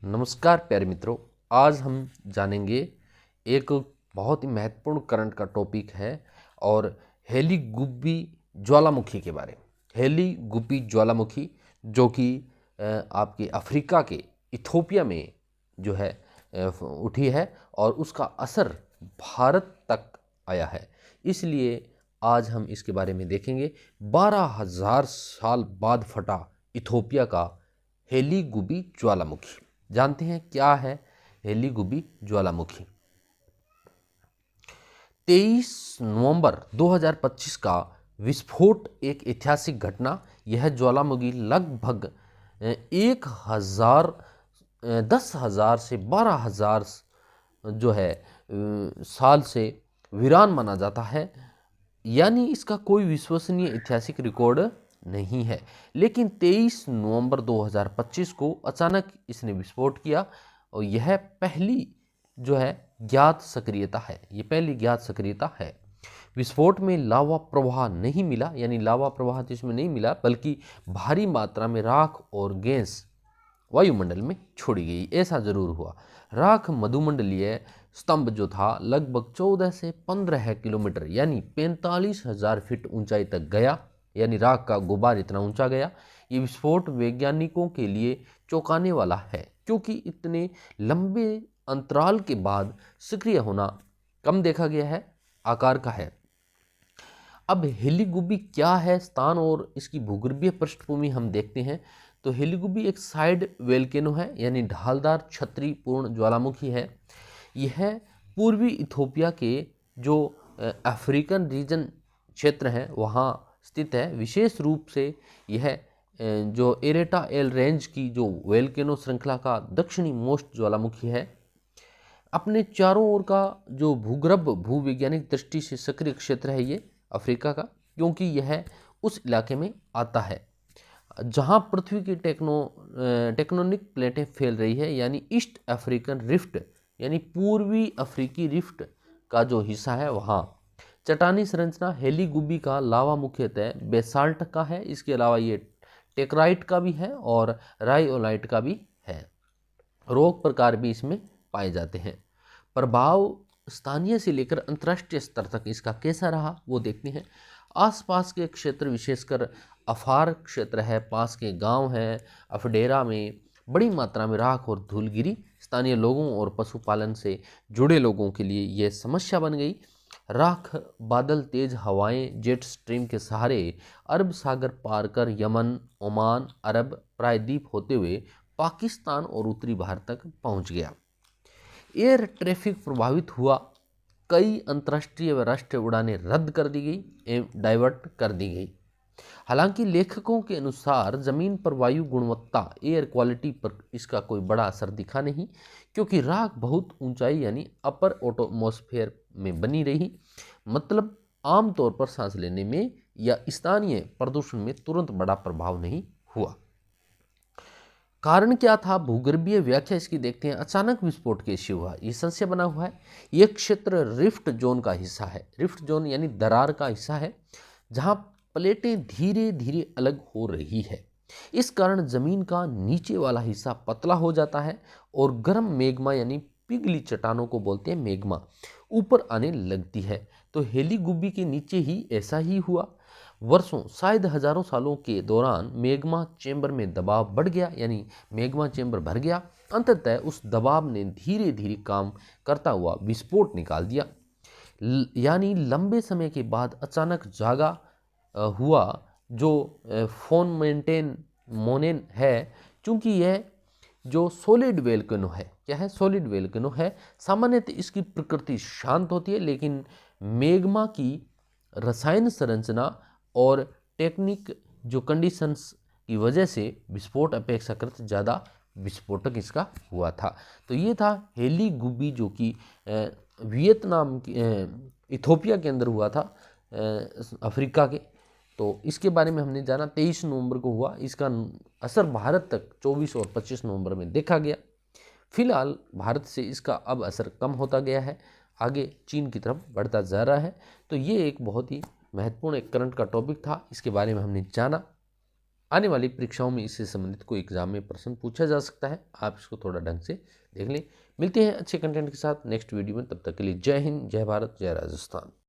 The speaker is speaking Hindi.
नमस्कार प्यारे मित्रों, आज हम जानेंगे एक बहुत ही महत्वपूर्ण करंट का टॉपिक है और हेलीगुब्बी ज्वालामुखी के बारे में। हेलीगुब्बी ज्वालामुखी जो कि आपके अफ्रीका के इथोपिया में जो है उठी है और उसका असर भारत तक आया है। इसलिए आज हम इसके बारे में देखेंगे। 12,000 साल बाद फटा इथोपिया का हेलीगुब्बी ज्वालामुखी। जानते हैं क्या है हेलीगुब्बी ज्वालामुखी। 23 नवंबर 2025 का विस्फोट एक ऐतिहासिक घटना। यह ज्वालामुखी लगभग 10,000 से 12,000 जो है साल से वीरान माना जाता है, यानी इसका कोई विश्वसनीय ऐतिहासिक रिकॉर्ड नहीं है। लेकिन 23 नवंबर 2025 को अचानक इसने विस्फोट किया और यह पहली जो है ज्ञात सक्रियता है। ये पहली ज्ञात सक्रियता है। विस्फोट में लावा प्रवाह नहीं मिला, यानी लावा प्रवाह इसमें नहीं मिला, बल्कि भारी मात्रा में राख और गैस वायुमंडल में छोड़ी गई। ऐसा जरूर हुआ। राख मधुमंडलीय स्तंभ जो था लगभग 14 से 15 किलोमीटर यानी 45,000 फीट ऊंचाई तक गया, यानी राख का गुबार इतना ऊंचा गया। ये विस्फोट वैज्ञानिकों के लिए चौंकाने वाला है, क्योंकि इतने लंबे अंतराल के बाद सक्रिय होना कम देखा गया है, आकार का है। अब हेलीगुब्बी क्या है, स्थान और इसकी भूगर्भीय पृष्ठभूमि हम देखते हैं। तो हेलीगुब्बी एक साइड वेल्केनो है, यानी ढालदार छतरी पूर्ण ज्वालामुखी है। यह पूर्वी इथोपिया के जो अफ्रीकन रीजन क्षेत्र है वहाँ स्थित है। विशेष रूप से यह जो एरेटा एल रेंज की जो वेल्केनो श्रृंखला का दक्षिणी मोस्ट ज्वालामुखी है। अपने चारों ओर का जो भूगर्भ भूवैज्ञानिक दृष्टि से सक्रिय क्षेत्र है ये अफ्रीका का, क्योंकि यह उस इलाके में आता है जहां पृथ्वी की टेक्टोनिक प्लेटें फैल रही है, यानी ईस्ट अफ्रीकन रिफ्ट, यानी पूर्वी अफ्रीकी रिफ्ट का जो हिस्सा है वहाँ। चट्टानी संरचना हेलीगुब्बी का लावा मुख्यतः बेसाल्ट का है। इसके अलावा ये टेक्राइट का भी है और राइओलाइट का भी है। रॉक प्रकार भी इसमें पाए जाते हैं। प्रभाव स्थानीय से लेकर अंतर्राष्ट्रीय स्तर तक इसका कैसा रहा वो देखते हैं। आसपास के क्षेत्र, विशेषकर अफार क्षेत्र है, पास के गांव हैं, अफडेरा में बड़ी मात्रा में राख और धूल गिरी। स्थानीय लोगों और पशुपालन से जुड़े लोगों के लिए यह समस्या बन गई। राख बादल, तेज हवाएं जेट स्ट्रीम के सहारे अरब सागर पार कर यमन, ओमान, अरब प्रायद्वीप होते हुए पाकिस्तान और उत्तरी भारत तक पहुंच गया। एयर ट्रैफिक प्रभावित हुआ। कई अंतर्राष्ट्रीय व राष्ट्रीय उड़ानें रद्द कर दी गई एवं डाइवर्ट कर दी गई। हालांकि लेखकों के अनुसार जमीन पर वायु गुणवत्ता, एयर क्वालिटी पर इसका कोई बड़ा असर दिखा नहीं, क्योंकि राख बहुत ऊंचाई यानी अपर एटमॉस्फेयर में बनी रही। मतलब आमतौर पर सांस लेने में या स्थानीय प्रदूषण में तुरंत बड़ा प्रभाव नहीं हुआ। कारण क्या था, भूगर्भीय व्याख्या इसकी देखते हैं। अचानक विस्फोट कैसे हुआ, ये संशय बना हुआ है। यह क्षेत्र रिफ्ट जोन का हिस्सा है। रिफ्ट जोन यानी दरार का हिस्सा है, जहां प्लेटें धीरे धीरे अलग हो रही है। इस कारण जमीन का नीचे वाला हिस्सा पतला हो जाता है और गर्म मेग्मा यानी पिघली चट्टानों को बोलते हैं मेग्मा, ऊपर आने लगती है। तो हेलीगुब्बी के नीचे ही ऐसा ही हुआ। वर्षों, शायद हजारों सालों के दौरान मेग्मा चेंबर में दबाव बढ़ गया, यानी मेग्मा चेंबर भर गया। अंततः उस दबाव ने धीरे धीरे काम करता हुआ विस्फोट निकाल दिया। यानी लंबे समय के बाद अचानक जागा हुआ जो फोनमेंटेन मोनेन है। चूंकि यह जो सॉलिड वेल्केनो है, क्या है, सॉलिड वेल्केनो है, सामान्यतः इसकी प्रकृति शांत होती है, लेकिन मेग्मा की रसायन संरचना और टेक्निक जो कंडीशंस की वजह से विस्फोट अपेक्षाकृत ज़्यादा विस्फोटक इसका हुआ था। तो ये था हेलीगुब्बी, जो कि वियतनाम की इथोपिया के अंदर हुआ था, अफ्रीका के। तो इसके बारे में हमने जाना। 23 नवंबर को हुआ। इसका असर भारत तक 24 और 25 नवंबर में देखा गया। फिलहाल भारत से इसका अब असर कम होता गया है, आगे चीन की तरफ बढ़ता जा रहा है। तो ये एक बहुत ही महत्वपूर्ण एक करंट का टॉपिक था, इसके बारे में हमने जाना। आने वाली परीक्षाओं में इससे संबंधित कोई एग्जाम में प्रश्न पूछा जा सकता है, आप इसको थोड़ा ढंग से देख लें। मिलते हैं अच्छे कंटेंट के साथ नेक्स्ट वीडियो में, तब तक के लिए जय हिंद, जय भारत, जय राजस्थान।